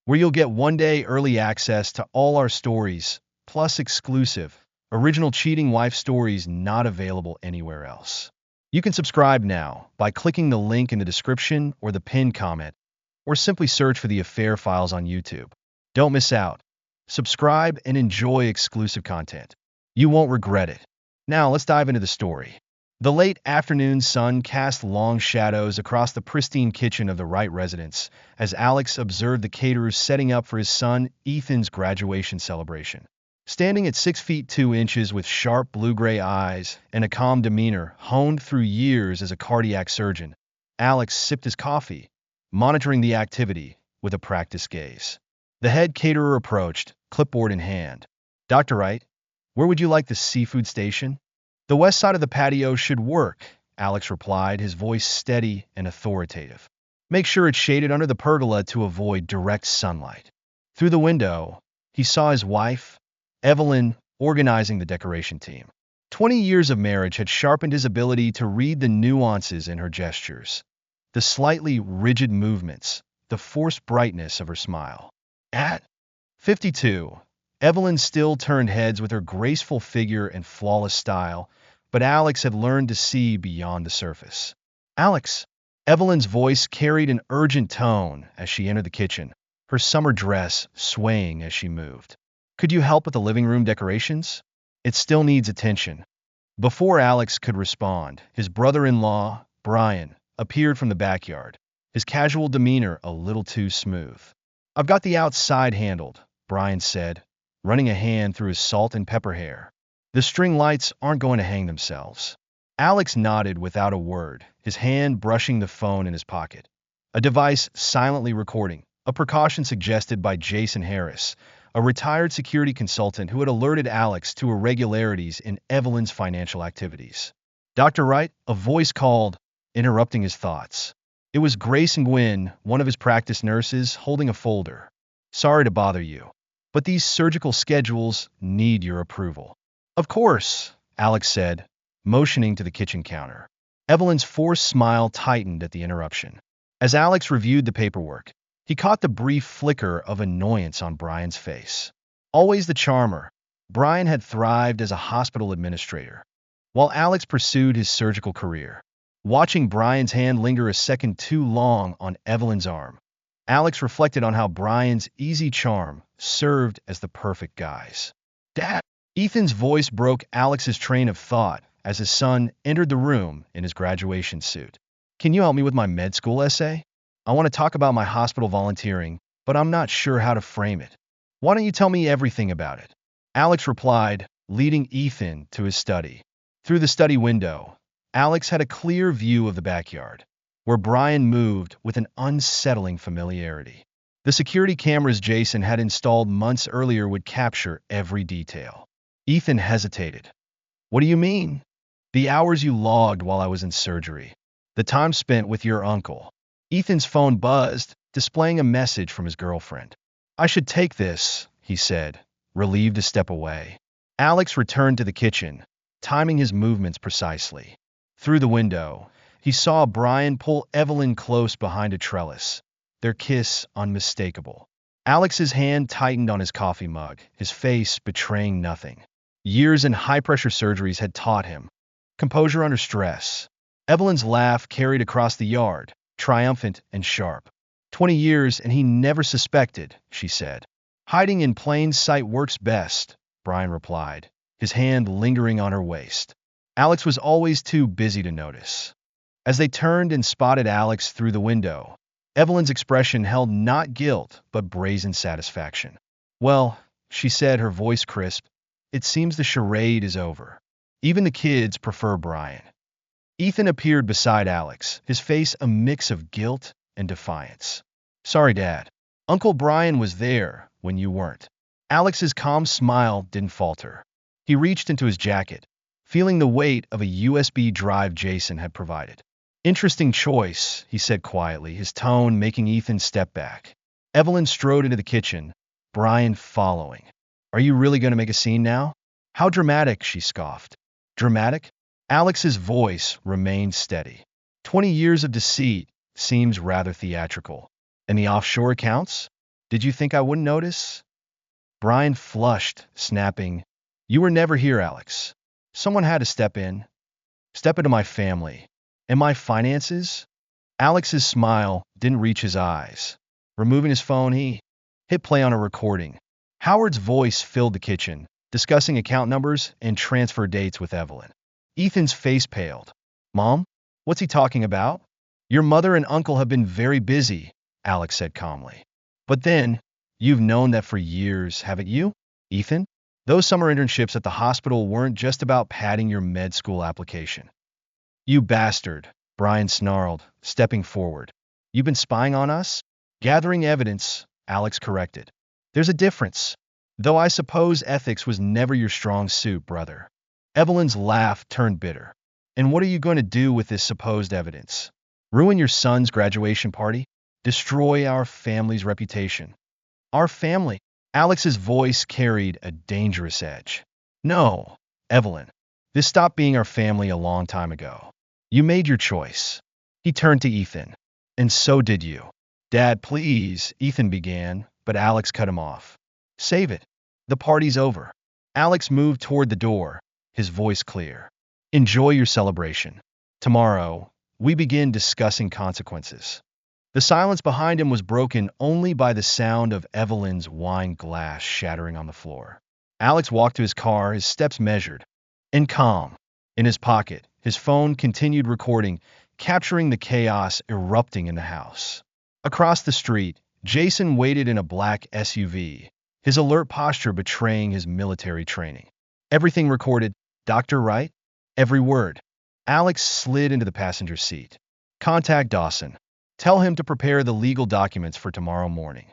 where you'll get one-day early access to all our stories, plus exclusive, original cheating wife stories not available anywhere else. You can subscribe now by clicking the link in the description or the pinned comment, or simply search for the Affair Files on YouTube. Don't miss out. Subscribe and enjoy exclusive content. You won't regret it. Now let's dive into the story. The late afternoon sun cast long shadows across the pristine kitchen of the Wright residence as Alex observed the caterers setting up for his son Ethan's graduation celebration. Standing at 6 feet 2 inches with sharp blue-gray eyes and a calm demeanor honed through years as a cardiac surgeon, Alex sipped his coffee, monitoring the activity with a practiced gaze. The head caterer approached, clipboard in hand. "Dr. Wright, where would you like the seafood station?" "The west side of the patio should work," Alex replied, his voice steady and authoritative. "Make sure it's shaded under the pergola to avoid direct sunlight." Through the window, he saw his wife, Evelyn, organizing the decoration team. 20 years of marriage had sharpened his ability to read the nuances in her gestures, the slightly rigid movements, the forced brightness of her smile. At 52, Evelyn still turned heads with her graceful figure and flawless style, but Alex had learned to see beyond the surface. "Alex!" Evelyn's voice carried an urgent tone as she entered the kitchen, her summer dress swaying as she moved. "Could you help with the living room decorations? It still needs attention." Before Alex could respond, his brother-in-law, Brian, appeared from the backyard, his casual demeanor a little too smooth. "I've got the outside handled," Brian said, running a hand through his salt and pepper hair. "The string lights aren't going to hang themselves." Alex nodded without a word, his hand brushing the phone in his pocket, a device silently recording, a precaution suggested by Jason Harris, a retired security consultant who had alerted Alex to irregularities in Evelyn's financial activities. "Dr. Wright," a voice called, interrupting his thoughts. It was Grace and Gwyn, one of his practice nurses, holding a folder. "Sorry to bother you, but these surgical schedules need your approval." "Of course," Alex said, motioning to the kitchen counter. Evelyn's forced smile tightened at the interruption. As Alex reviewed the paperwork, he caught the brief flicker of annoyance on Brian's face. Always the charmer, Brian had thrived as a hospital administrator, while Alex pursued his surgical career. Watching Brian's hand linger a second too long on Evelyn's arm, Alex reflected on how Brian's easy charm served as the perfect guise. "Dad!" Ethan's voice broke Alex's train of thought as his son entered the room in his graduation suit. "Can you help me with my med school essay? I want to talk about my hospital volunteering, but I'm not sure how to frame it. Why don't you tell me everything about it?" Alex replied, leading Ethan to his study. Through the study window, Alex had a clear view of the backyard, where Brian moved with an unsettling familiarity. The security cameras Jason had installed months earlier would capture every detail. Ethan hesitated. "What do you mean?" "The hours you logged while I was in surgery. The time spent with your uncle." Ethan's phone buzzed, displaying a message from his girlfriend. "I should take this," he said, relieved to step away. Alex returned to the kitchen, timing his movements precisely. Through the window, he saw Brian pull Evelyn close behind a trellis, their kiss unmistakable. Alex's hand tightened on his coffee mug, his face betraying nothing. Years in high-pressure surgeries had taught him composure under stress. Evelyn's laugh carried across the yard, triumphant and sharp. 20 years and he never suspected," she said. "Hiding in plain sight works best," Brian replied, his hand lingering on her waist. Alex was always too busy to notice. As they turned and spotted Alex through the window, Evelyn's expression held not guilt but brazen satisfaction. "Well," she said, her voice crisp, "it seems the charade is over. Even the kids prefer Brian." Ethan appeared beside Alex, his face a mix of guilt and defiance. "Sorry, Dad. Uncle Brian was there when you weren't." Alex's calm smile didn't falter. He reached into his jacket, feeling the weight of a USB drive Jason had provided. "Interesting choice," he said quietly, his tone making Ethan step back. Evelyn strode into the kitchen, Brian following. "Are you really going to make a scene now?" "How dramatic," she scoffed. "Dramatic?" Alex's voice remained steady. 20 years of deceit seems rather theatrical. And the offshore accounts? Did you think I wouldn't notice? Brian flushed, snapping, "You were never here, Alex. Someone had to step into my family. And my finances?" Alex's smile didn't reach his eyes. Removing his phone, he hit play on a recording. Howard's voice filled the kitchen, discussing account numbers and transfer dates with Evelyn. Ethan's face paled. "Mom? What's he talking about?" "Your mother and uncle have been very busy," Alex said calmly. "But then, you've known that for years, haven't you, Ethan? Those summer internships at the hospital weren't just about padding your med school application." "You bastard," Brian snarled, stepping forward. "You've been spying on us?" "Gathering evidence," Alex corrected. "There's a difference. Though I suppose ethics was never your strong suit, brother." Evelyn's laugh turned bitter. "And what are you going to do with this supposed evidence? Ruin your son's graduation party? Destroy our family's reputation?" "Our family?" Alex's voice carried a dangerous edge. "No, Evelyn. This stopped being our family a long time ago. You made your choice." He turned to Ethan. "And so did you." "Dad, please," Ethan began, but Alex cut him off. "Save it. The party's over." Alex moved toward the door, his voice clear. "Enjoy your celebration. Tomorrow, we begin discussing consequences." The silence behind him was broken only by the sound of Evelyn's wine glass shattering on the floor. Alex walked to his car, his steps measured and calm. In his pocket, his phone continued recording, capturing the chaos erupting in the house. Across the street, Jason waited in a black SUV, his alert posture betraying his military training. Everything recorded, Dr. Wright? Every word. Alex slid into the passenger seat. "Contact Dawson. Tell him to prepare the legal documents for tomorrow morning."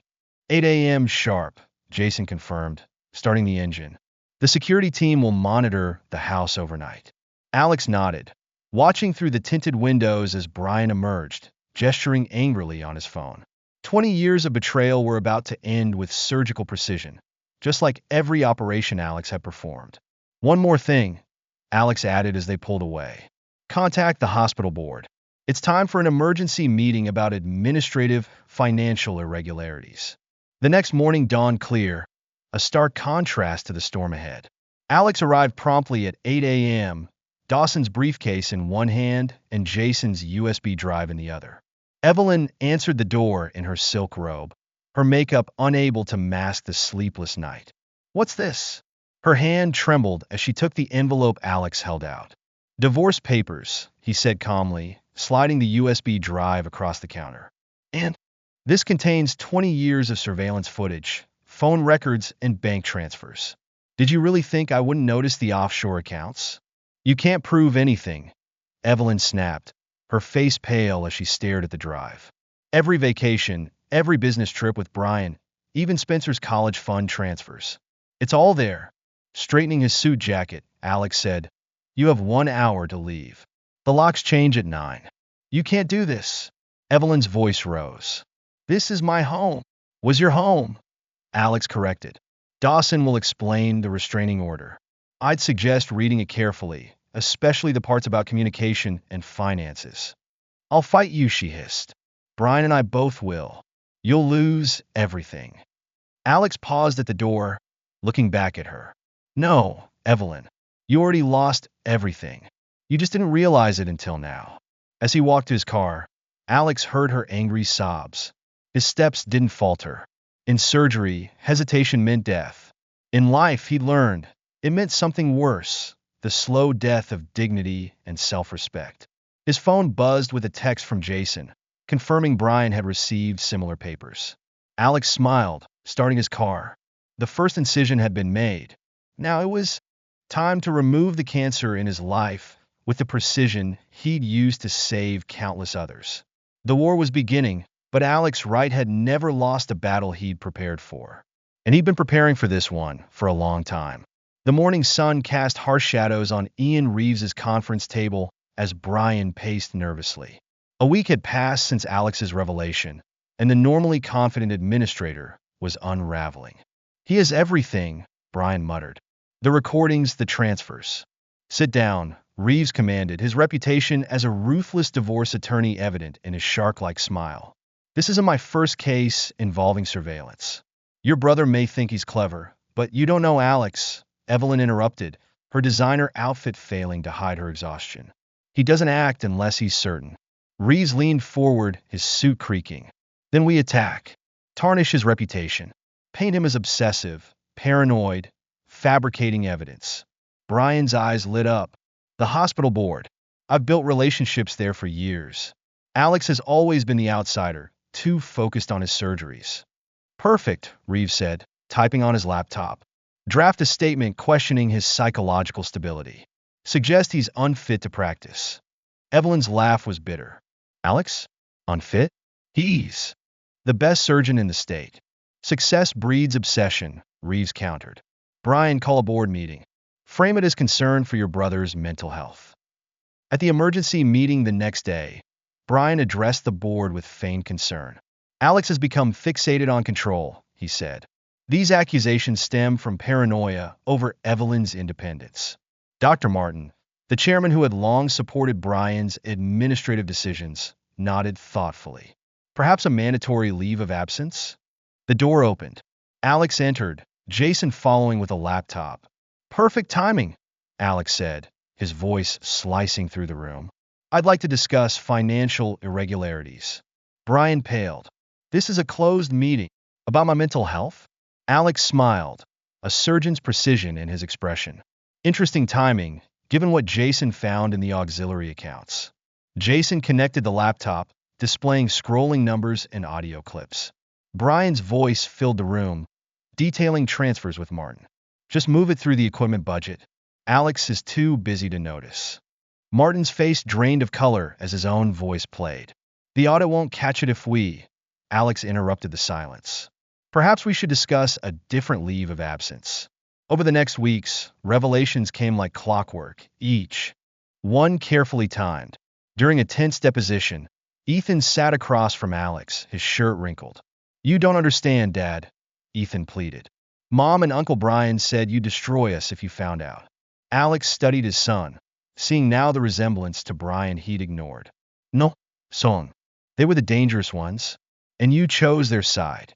8 a.m. sharp, Jason confirmed, starting the engine. "The security team will monitor the house overnight." Alex nodded, watching through the tinted windows as Brian emerged, gesturing angrily on his phone. 20 years of betrayal were about to end with surgical precision, just like every operation Alex had performed. "One more thing," Alex added as they pulled away. "Contact the hospital board. It's time for an emergency meeting about administrative, financial irregularities." The next morning dawned clear, a stark contrast to the storm ahead. Alex arrived promptly at 8 a.m., Dawson's briefcase in one hand and Jason's USB drive in the other. Evelyn answered the door in her silk robe, her makeup unable to mask the sleepless night. "What's this?" Her hand trembled as she took the envelope Alex held out. "Divorce papers," he said calmly, sliding the USB drive across the counter. "And this contains 20 years of surveillance footage, phone records, and bank transfers. Did you really think I wouldn't notice the offshore accounts?" "You can't prove anything," Evelyn snapped, her face pale as she stared at the drive. "Every vacation, every business trip with Brian, even Spencer's college fund transfers. It's all there." Straightening his suit jacket, Alex said, "You have 1 hour to leave. The locks change at 9. "You can't do this." Evelyn's voice rose. "This is my home." "Was your home," Alex corrected. "Dawson will explain the restraining order. I'd suggest reading it carefully, especially the parts about communication and finances." "I'll fight you," she hissed. "Brian and I both will. You'll lose everything." Alex paused at the door, looking back at her. "No, Evelyn. You already lost everything. You just didn't realize it until now." As he walked to his car, Alex heard her angry sobs. His steps didn't falter. In surgery, hesitation meant death. In life, he learned, it meant something worse, the slow death of dignity and self-respect. His phone buzzed with a text from Jason, confirming Brian had received similar papers. Alex smiled, starting his car. The first incision had been made. Now it was time to remove the cancer in his life with the precision he'd used to save countless others. The war was beginning, but Alex Wright had never lost a battle he'd prepared for. And he'd been preparing for this one for a long time. The morning sun cast harsh shadows on Ian Reeves's conference table as Brian paced nervously. A week had passed since Alex's revelation, and the normally confident administrator was unraveling. "He has everything," Brian muttered. "The recordings, the transfers." "Sit down," Reeves commanded, his reputation as a ruthless divorce attorney evident in his shark-like smile. This isn't my first case involving surveillance. Your brother may think he's clever, but you don't know Alex, Evelyn interrupted, her designer outfit failing to hide her exhaustion. He doesn't act unless he's certain. Reeves leaned forward, his suit creaking. Then we attack. Tarnish his reputation. Paint him as obsessive, paranoid, fabricating evidence. Brian's eyes lit up. The hospital board. I've built relationships there for years. Alex has always been the outsider, too focused on his surgeries. Perfect, Reeves said, typing on his laptop. Draft a statement questioning his psychological stability. Suggest he's unfit to practice. Evelyn's laugh was bitter. Alex? Unfit? He's the best surgeon in the state. Success breeds obsession, Reeves countered. Brian, call a board meeting. Frame it as concern for your brother's mental health. At the emergency meeting the next day, Brian addressed the board with feigned concern. Alex has become fixated on control, he said. These accusations stem from paranoia over Evelyn's independence. Dr. Martin, the chairman who had long supported Brian's administrative decisions, nodded thoughtfully. Perhaps a mandatory leave of absence? The door opened. Alex entered, Jason following with a laptop. Perfect timing, Alex said, his voice slicing through the room. I'd like to discuss financial irregularities. Brian paled. This is a closed meeting. About my mental health? Alex smiled, a surgeon's precision in his expression. Interesting timing, given what Jason found in the auxiliary accounts. Jason connected the laptop, displaying scrolling numbers and audio clips. Brian's voice filled the room, detailing transfers with Martin. Just move it through the equipment budget. Alex is too busy to notice. Martin's face drained of color as his own voice played. The audit won't catch it if we... Alex interrupted the silence. Perhaps we should discuss a different leave of absence. Over the next weeks, revelations came like clockwork, each one carefully timed. During a tense deposition, Ethan sat across from Alex, his shirt wrinkled. You don't understand, Dad, Ethan pleaded. Mom and Uncle Brian said you'd destroy us if you found out. Alex studied his son, seeing now the resemblance to Brian he'd ignored. No, son. They were the dangerous ones, and you chose their side.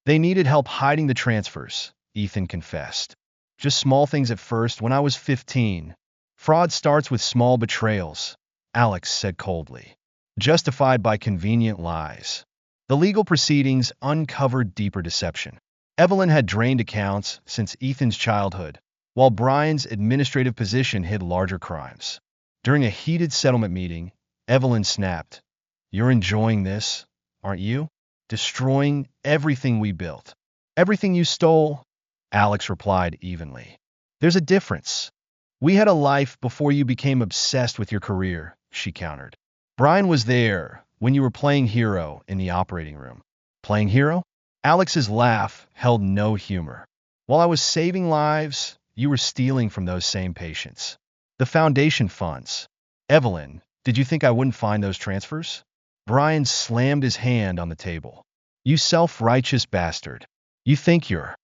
They needed help hiding the transfers, Ethan confessed. Just small things at first when I was 15. Fraud starts with small betrayals, Alex said coldly, justified by convenient lies. The legal proceedings uncovered deeper deception. Evelyn had drained accounts since Ethan's childhood, while Brian's administrative position hid larger crimes. During a heated settlement meeting, Evelyn snapped, You're enjoying this, aren't you? Destroying everything we built. Everything you stole? Alex replied evenly. There's a difference. We had a life before you became obsessed with your career, she countered. Brian was there when you were playing hero in the operating room. Playing hero? Alex's laugh held no humor. While I was saving lives, you were stealing from those same patients. The foundation funds. Evelyn, did you think I wouldn't find those transfers? Brian slammed his hand on the table. You self-righteous bastard. You think you're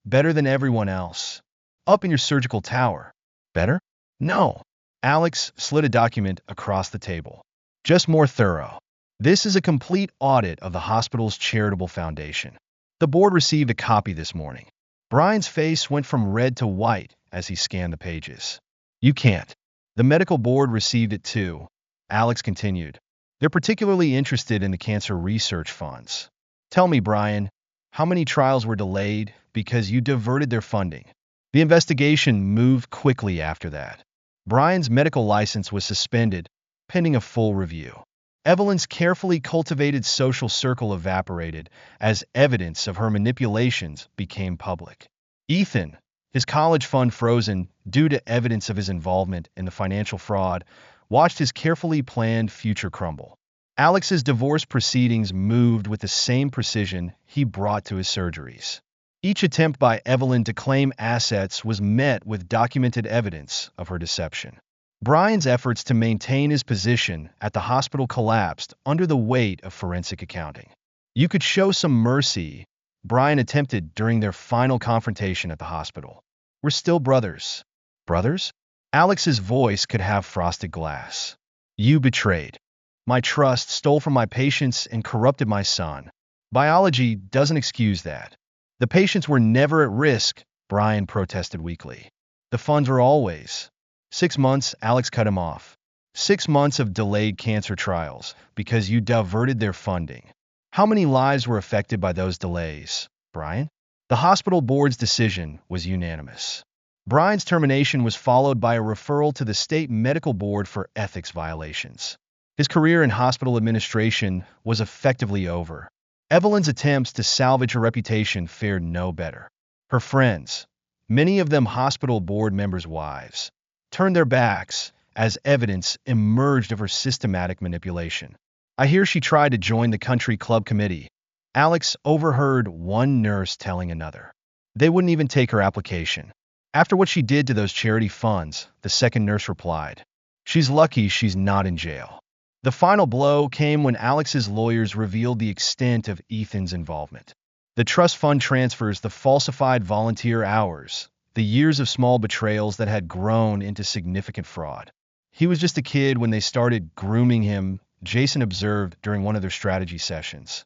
better than everyone else. Up in your surgical tower. Better? No. Alex slid a document across the table. Just more thorough. This is a complete audit of the hospital's charitable foundation. The board received a copy this morning. Brian's face went from red to white as he scanned the pages. You can't. The medical board received it too, Alex continued. They're particularly interested in the cancer research funds. Tell me, Brian, how many trials were delayed because you diverted their funding? The investigation moved quickly after that. Brian's medical license was suspended, pending a full review. Evelyn's carefully cultivated social circle evaporated as evidence of her manipulations became public. Ethan, his college fund frozen due to evidence of his involvement in the financial fraud, watched his carefully planned future crumble. Alex's divorce proceedings moved with the same precision he brought to his surgeries. Each attempt by Evelyn to claim assets was met with documented evidence of her deception. Brian's efforts to maintain his position at the hospital collapsed under the weight of forensic accounting. You could show some mercy, Brian attempted during their final confrontation at the hospital. We're still brothers. Brothers? Alex's voice could have frosted glass. You betrayed My trust stole from my patients and corrupted my son. Biology doesn't excuse that. The patients were never at risk, Brian protested weakly. The funds were always. 6 months, Alex cut him off. 6 months of delayed cancer trials because you diverted their funding. How many lives were affected by those delays, Brian? The hospital board's decision was unanimous. Brian's termination was followed by a referral to the state medical board for ethics violations. His career in hospital administration was effectively over. Evelyn's attempts to salvage her reputation fared no better. Her friends, many of them hospital board members' wives, turned their backs as evidence emerged of her systematic manipulation. I hear she tried to join the country club committee. Alex overheard one nurse telling another. They wouldn't even take her application. After what she did to those charity funds, the second nurse replied, she's lucky she's not in jail. The final blow came when Alex's lawyers revealed the extent of Ethan's involvement. The trust fund transfers, the falsified volunteer hours, the years of small betrayals that had grown into significant fraud. He was just a kid when they started grooming him, Jason observed during one of their strategy sessions.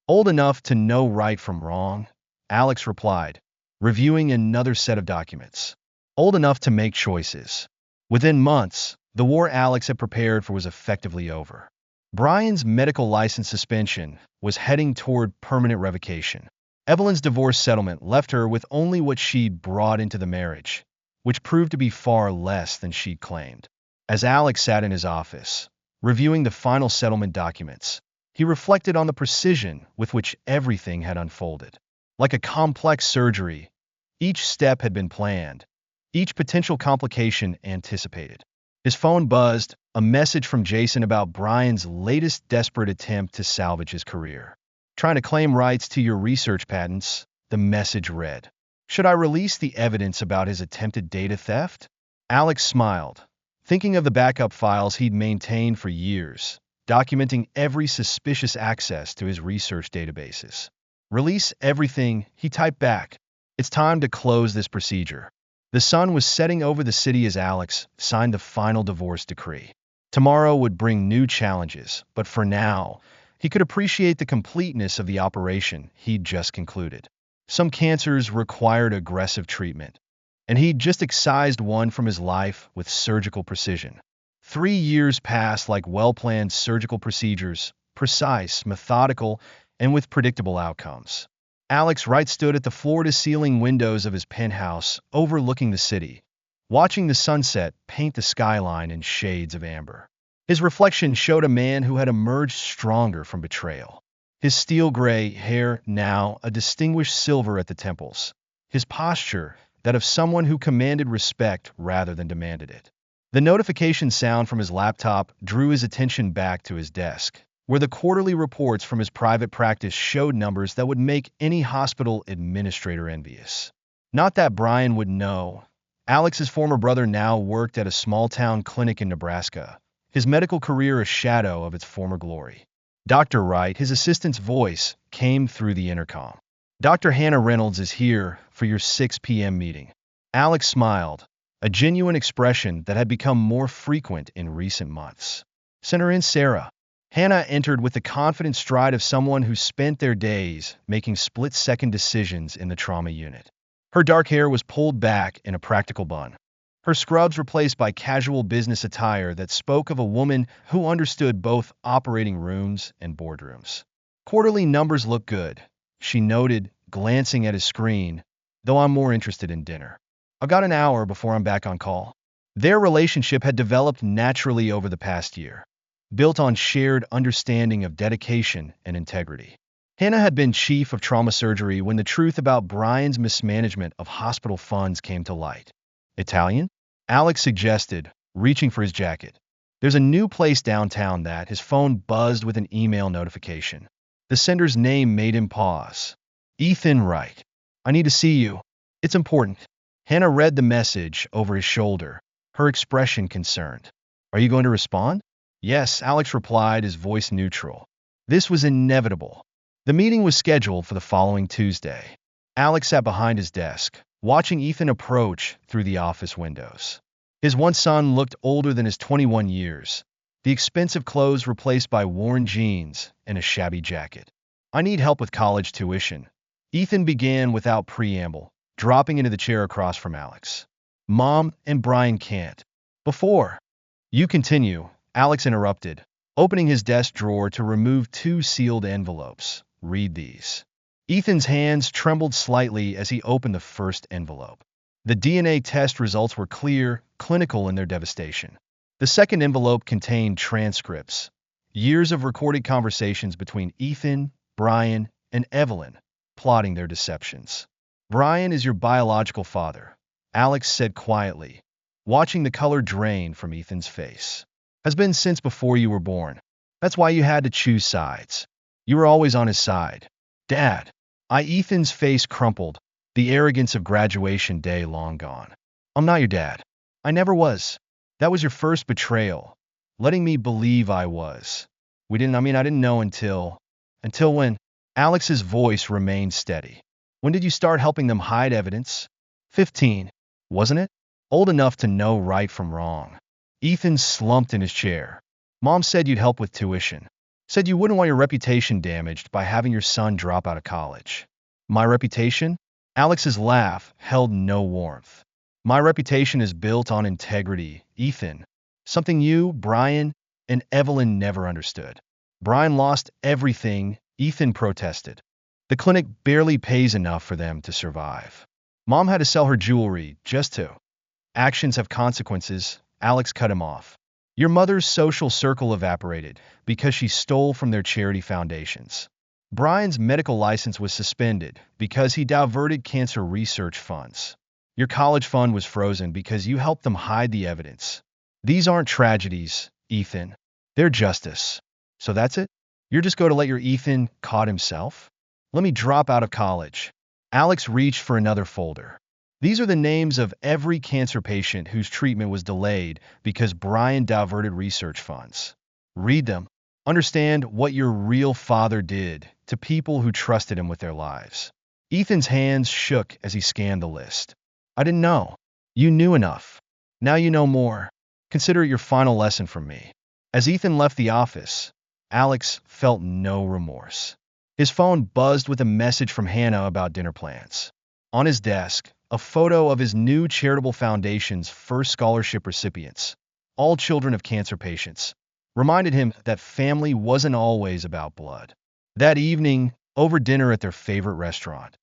Old enough to know right from wrong, Alex replied, reviewing another set of documents. Old enough to make choices. Within months, the war Alex had prepared for was effectively over. Brian's medical license suspension was heading toward permanent revocation. Evelyn's divorce settlement left her with only what she'd brought into the marriage, which proved to be far less than she'd claimed. As Alex sat in his office, reviewing the final settlement documents, he reflected on the precision with which everything had unfolded. Like a complex surgery, each step had been planned, each potential complication anticipated. His phone buzzed, a message from Jason about Brian's latest desperate attempt to salvage his career. Trying to claim rights to your research patents, the message read. Should I release the evidence about his attempted data theft? Alex smiled, thinking of the backup files he'd maintained for years, documenting every suspicious access to his research databases. Release everything, he typed back. It's time to close this procedure. The sun was setting over the city as Alex signed the final divorce decree. Tomorrow would bring new challenges, but for now, he could appreciate the completeness of the operation he'd just concluded. Some cancers required aggressive treatment, and he'd just excised one from his life with surgical precision. 3 years passed like well-planned surgical procedures, precise, methodical, and with predictable outcomes. Alex Wright stood at the floor-to-ceiling windows of his penthouse overlooking the city, watching the sunset paint the skyline in shades of amber. His reflection showed a man who had emerged stronger from betrayal. His steel-gray hair now a distinguished silver at the temples. His posture, that of someone who commanded respect rather than demanded it. The notification sound from his laptop drew his attention back to his desk, where the quarterly reports from his private practice showed numbers that would make any hospital administrator envious. Not that Brian would know. Alex's former brother now worked at a small-town clinic in Nebraska, his medical career a shadow of its former glory. Dr. Wright, his assistant's voice, came through the intercom. Dr. Hannah Reynolds is here for your 6 p.m. meeting. Alex smiled, a genuine expression that had become more frequent in recent months. Send her in, Sarah. Hannah entered with the confident stride of someone who spent their days making split-second decisions in the trauma unit. Her dark hair was pulled back in a practical bun, her scrubs replaced by casual business attire that spoke of a woman who understood both operating rooms and boardrooms. Quarterly numbers look good, she noted, glancing at his screen, though I'm more interested in dinner. I've got an hour before I'm back on call. Their relationship had developed naturally over the past year, built on shared understanding of dedication and integrity. Hannah had been chief of trauma surgery when the truth about Brian's mismanagement of hospital funds came to light. Italian? Alex suggested, reaching for his jacket. There's a new place downtown that his phone buzzed with an email notification. The sender's name made him pause. Ethan Wright. I need to see you. It's important. Hannah read the message over his shoulder, her expression concerned. Are you going to respond? Yes, Alex replied, his voice neutral. This was inevitable. The meeting was scheduled for the following Tuesday. Alex sat behind his desk, watching Ethan approach through the office windows. His one son looked older than his 21 years, the expensive clothes replaced by worn jeans and a shabby jacket. I need help with college tuition. Ethan began without preamble, dropping into the chair across from Alex. Mom and Brian can't. Before you continue, Alex interrupted, opening his desk drawer to remove two sealed envelopes. Read these. Ethan's hands trembled slightly as he opened the first envelope. The DNA test results were clear, clinical in their devastation. The second envelope contained transcripts, years of recorded conversations between Ethan, Brian, and Evelyn, plotting their deceptions. Brian is your biological father, Alex said quietly, watching the color drain from Ethan's face. Has been since before you were born. That's why you had to choose sides. You were always on his side. Dad. Ethan's face crumpled, the arrogance of graduation day long gone. I'm not your dad. I never was. That was your first betrayal, letting me believe I was. I didn't know until when? Alex's voice remained steady. When did you start helping them hide evidence? 15, wasn't it? Old enough to know right from wrong. Ethan slumped in his chair. Mom said you'd help with tuition. Said you wouldn't want your reputation damaged by having your son drop out of college. My reputation? Alex's laugh held no warmth. My reputation is built on integrity, Ethan. Something you, Brian, and Evelyn never understood. Brian lost everything, Ethan protested. The clinic barely pays enough for them to survive. Mom had to sell her jewelry just to. Actions have consequences, Alex cut him off. Your mother's social circle evaporated because she stole from their charity foundations. Brian's medical license was suspended because he diverted cancer research funds. Your college fund was frozen because you helped them hide the evidence. These aren't tragedies, Ethan. They're justice. So that's it? You're just going to let your Ethan caught himself? Let me drop out of college. Alex reached for another folder. These are the names of every cancer patient whose treatment was delayed because Brian diverted research funds. Read them. Understand what your real father did to people who trusted him with their lives. Ethan's hands shook as he scanned the list. I didn't know. You knew enough. Now you know more. Consider it your final lesson from me. As Ethan left the office, Alex felt no remorse. His phone buzzed with a message from Hannah about dinner plans. On his desk, a photo of his new charitable foundation's first scholarship recipients, all children of cancer patients, reminded him that family wasn't always about blood. That evening, over dinner at their favorite restaurant,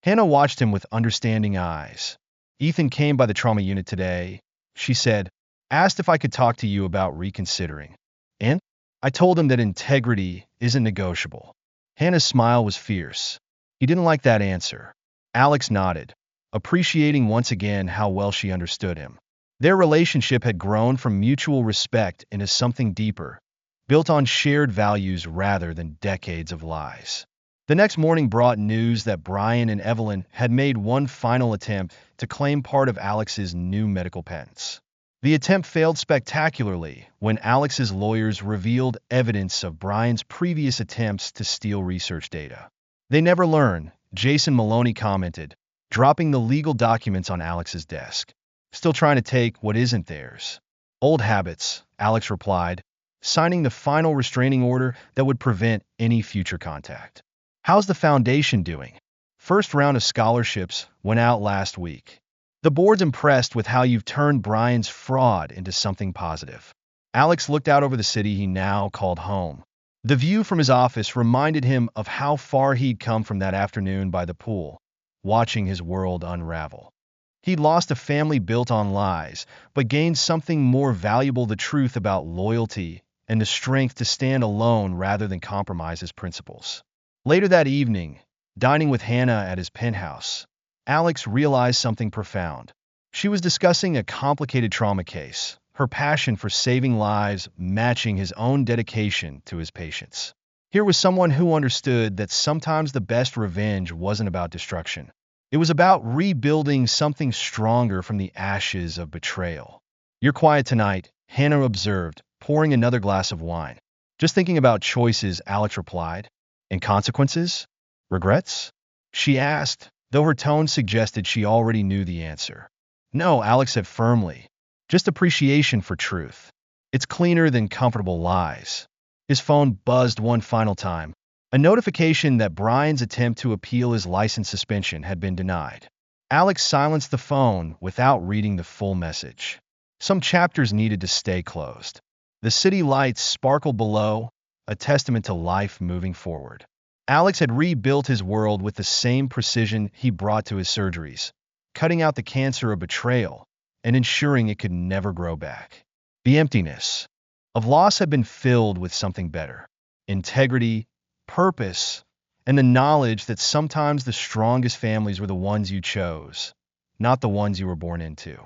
Hannah watched him with understanding eyes. Ethan came by the trauma unit today, she said, asked if I could talk to you about reconsidering. And I told him that integrity isn't negotiable. Hannah's smile was fierce. He didn't like that answer. Alex nodded, appreciating once again how well she understood him. Their relationship had grown from mutual respect into something deeper, built on shared values rather than decades of lies. The next morning brought news that Brian and Evelyn had made one final attempt to claim part of Alex's new medical patents. The attempt failed spectacularly when Alex's lawyers revealed evidence of Brian's previous attempts to steal research data. They never learn, Jason Maloney commented, dropping the legal documents on Alex's desk. Still trying to take what isn't theirs. Old habits, Alex replied, signing the final restraining order that would prevent any future contact. How's the foundation doing? First round of scholarships went out last week. The board's impressed with how you've turned Brian's fraud into something positive. Alex looked out over the city he now called home. The view from his office reminded him of how far he'd come from that afternoon by the pool, watching his world unravel. He'd lost a family built on lies, but gained something more valuable, the truth about loyalty and the strength to stand alone rather than compromise his principles. Later that evening, dining with Hannah at his penthouse, Alex realized something profound. She was discussing a complicated trauma case, her passion for saving lives matching his own dedication to his patients. Here was someone who understood that sometimes the best revenge wasn't about destruction. It was about rebuilding something stronger from the ashes of betrayal. You're quiet tonight, Hannah observed, pouring another glass of wine. Just thinking about choices, Alex replied. And consequences? Regrets? She asked, though her tone suggested she already knew the answer. No, Alex said firmly. Just appreciation for truth. It's cleaner than comfortable lies. His phone buzzed one final time, a notification that Brian's attempt to appeal his license suspension had been denied. Alex silenced the phone without reading the full message. Some chapters needed to stay closed. The city lights sparkled below, a testament to life moving forward. Alex had rebuilt his world with the same precision he brought to his surgeries, cutting out the cancer of betrayal and ensuring it could never grow back. The emptiness of loss had been filled with something better: integrity, purpose, and the knowledge that sometimes the strongest families were the ones you chose, not the ones you were born into.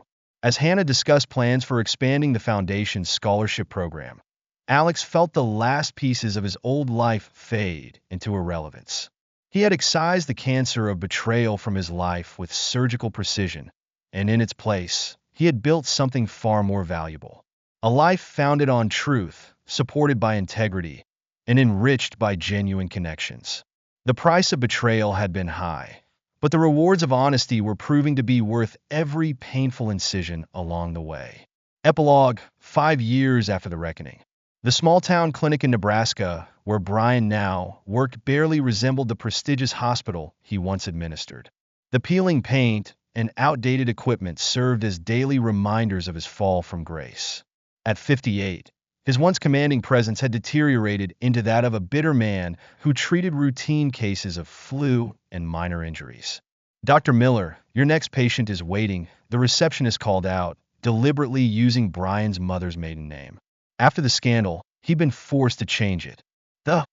As Hannah discussed plans for expanding the Foundation's scholarship program, Alex felt the last pieces of his old life fade into irrelevance. He had excised the cancer of betrayal from his life with surgical precision, and in its place, he had built something far more valuable. A life founded on truth, supported by integrity, and enriched by genuine connections. The price of betrayal had been high, but the rewards of honesty were proving to be worth every painful incision along the way. Epilogue: 5 years after the reckoning. The small-town clinic in Nebraska, where Brian now worked, barely resembled the prestigious hospital he once administered. The peeling paint and outdated equipment served as daily reminders of his fall from grace. At 58, his once commanding presence had deteriorated into that of a bitter man who treated routine cases of flu and minor injuries. "Dr. Miller, your next patient is waiting," the receptionist called out, deliberately using Brian's mother's maiden name. After the scandal, he'd been forced to change it. The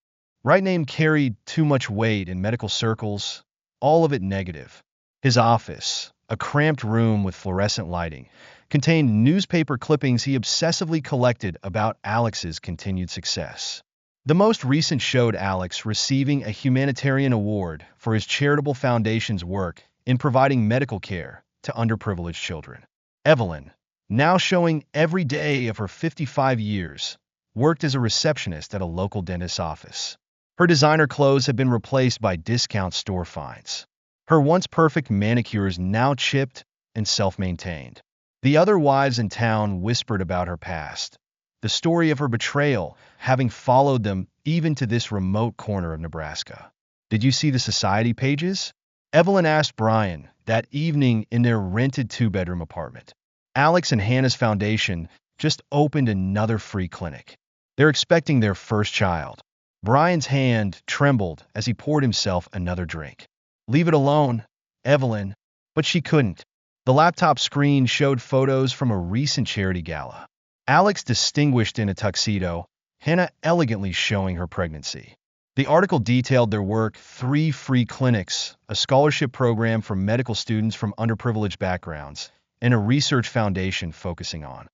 right name carried too much weight in medical circles, all of it negative. His office, a cramped room with fluorescent lighting, contained newspaper clippings he obsessively collected about Alex's continued success. The most recent showed Alex receiving a humanitarian award for his charitable foundation's work in providing medical care to underprivileged children. Evelyn, now showing every day of her 55 years, worked as a receptionist at a local dentist's office. Her designer clothes had been replaced by discount store finds. Her once perfect manicures now chipped and self-maintained. The other wives in town whispered about her past, the story of her betrayal having followed them even to this remote corner of Nebraska. "Did you see the society pages?" Evelyn asked Brian that evening in their rented 2-bedroom apartment. Alex and Hannah's foundation just opened another free clinic. They're expecting their first child. Brian's hand trembled as he poured himself another drink. "Leave it alone, Evelyn." But she couldn't. The laptop screen showed photos from a recent charity gala. Alex distinguished in a tuxedo, Hannah elegantly showing her pregnancy. The article detailed their work: 3 free clinics, a scholarship program for medical students from underprivileged backgrounds, and a research foundation focusing on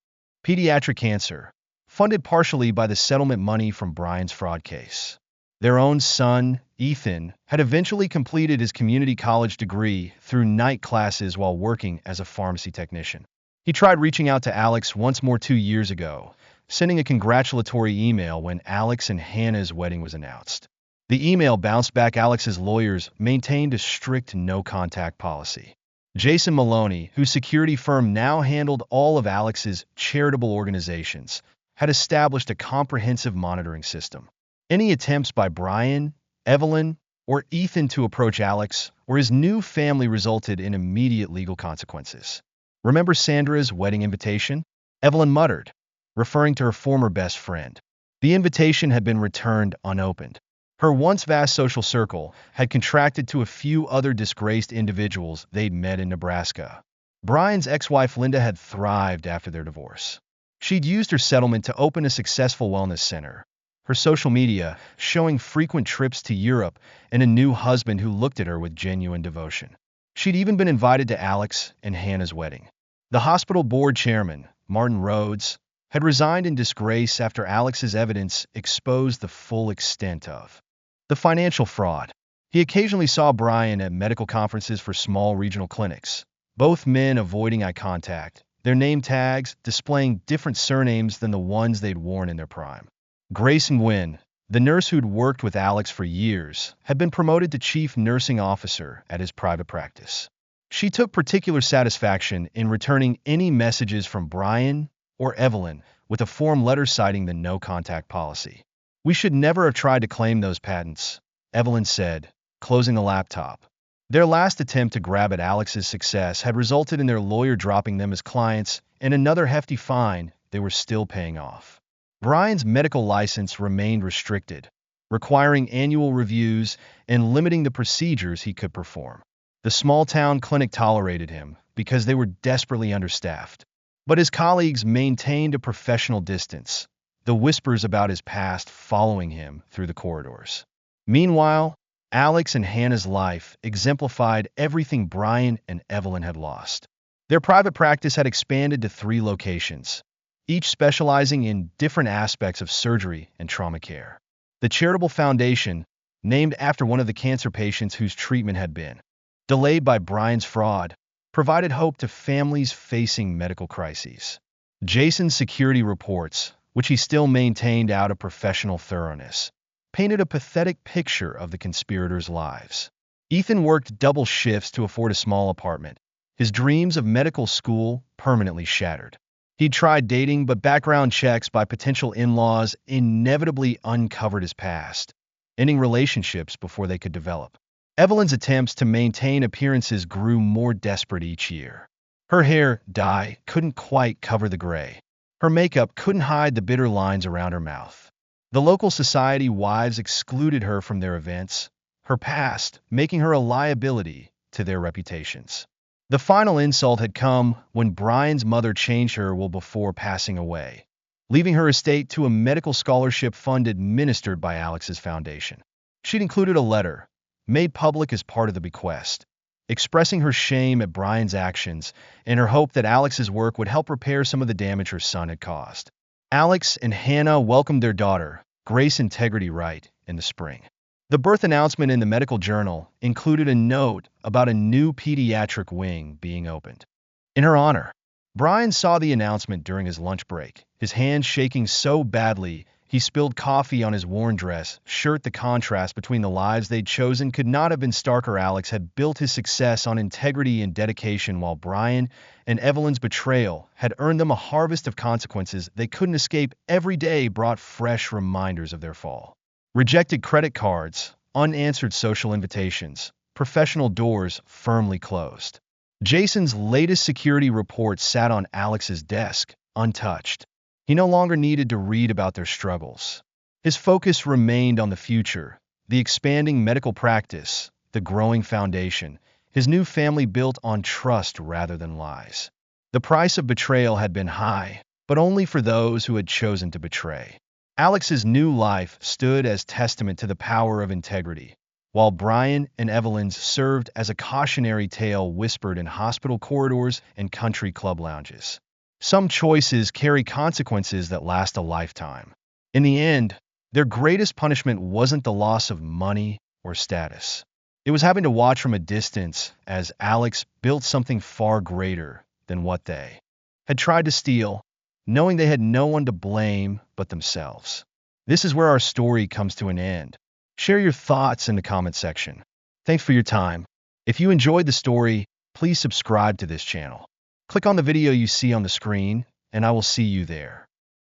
pediatric cancer, funded partially by the settlement money from Brian's fraud case. Their own son, Ethan, had eventually completed his community college degree through night classes while working as a pharmacy technician. He tried reaching out to Alex once more 2 years ago, sending a congratulatory email when Alex and Hannah's wedding was announced. The email bounced back. Alex's lawyers maintained a strict no-contact policy. Jason Maloney, whose security firm now handled all of Alex's charitable organizations, had established a comprehensive monitoring system. Any attempts by Brian, Evelyn, or Ethan to approach Alex or his new family resulted in immediate legal consequences. "Remember Sandra's wedding invitation?" Evelyn muttered, referring to her former best friend. The invitation had been returned unopened. Her once vast social circle had contracted to a few other disgraced individuals they'd met in Nebraska. Brian's ex-wife Linda had thrived after their divorce. She'd used her settlement to open a successful wellness center, her social media showing frequent trips to Europe and a new husband who looked at her with genuine devotion. She'd even been invited to Alex and Hannah's wedding. The hospital board chairman, Martin Rhodes, had resigned in disgrace after Alex's evidence exposed the full extent of the financial fraud. He occasionally saw Brian at medical conferences for small regional clinics, both men avoiding eye contact, their name tags displaying different surnames than the ones they'd worn in their prime. Grace Nguyen, the nurse who'd worked with Alex for years, had been promoted to chief nursing officer at his private practice. She took particular satisfaction in returning any messages from Brian or Evelyn with a form letter citing the no-contact policy. "We should never have tried to claim those patents," Evelyn said, closing the laptop. Their last attempt to grab at Alex's success had resulted in their lawyer dropping them as clients and another hefty fine they were still paying off. Brian's medical license remained restricted, requiring annual reviews and limiting the procedures he could perform. The small-town clinic tolerated him because they were desperately understaffed. But his colleagues maintained a professional distance, the whispers about his past following him through the corridors. Meanwhile, Alex and Hannah's life exemplified everything Brian and Evelyn had lost. Their private practice had expanded to 3 locations, each specializing in different aspects of surgery and trauma care. The charitable foundation, named after one of the cancer patients whose treatment had been delayed by Brian's fraud, provided hope to families facing medical crises. Jason's security reports, which he still maintained out of professional thoroughness, painted a pathetic picture of the conspirators' lives. Ethan worked double shifts to afford a small apartment, his dreams of medical school permanently shattered. He'd tried dating, but background checks by potential in-laws inevitably uncovered his past, ending relationships before they could develop. Evelyn's attempts to maintain appearances grew more desperate each year. Her hair dye couldn't quite cover the gray. Her makeup couldn't hide the bitter lines around her mouth. The local society wives excluded her from their events, her past making her a liability to their reputations. The final insult had come when Brian's mother changed her will before passing away, leaving her estate to a medical scholarship fund administered by Alex's foundation. She'd included a letter, made public as part of the bequest, expressing her shame at Brian's actions and her hope that Alex's work would help repair some of the damage her son had caused. Alex and Hannah welcomed their daughter, Grace Integrity Wright, in the spring. The birth announcement in the medical journal included a note about a new pediatric wing being opened in her honor. Brian saw the announcement during his lunch break, his hands shaking so badly he spilled coffee on his worn dress shirt. The contrast between the lives they'd chosen could not have been starker. Alex had built his success on integrity and dedication, while Brian and Evelyn's betrayal had earned them a harvest of consequences they couldn't escape. Every day brought fresh reminders of their fall. Rejected credit cards, unanswered social invitations, professional doors firmly closed. Jason's latest security report sat on Alex's desk, untouched. He no longer needed to read about their struggles. His focus remained on the future, the expanding medical practice, the growing foundation, his new family built on trust rather than lies. The price of betrayal had been high, but only for those who had chosen to betray. Alex's new life stood as testament to the power of integrity, while Brian and Evelyn's served as a cautionary tale whispered in hospital corridors and country club lounges. Some choices carry consequences that last a lifetime. In the end, their greatest punishment wasn't the loss of money or status. It was having to watch from a distance as Alex built something far greater than what they had tried to steal, knowing they had no one to blame but themselves. This is where our story comes to an end. Share your thoughts in the comment section. Thanks for your time. If you enjoyed the story, please subscribe to this channel. Click on the video you see on the screen, and I will see you there.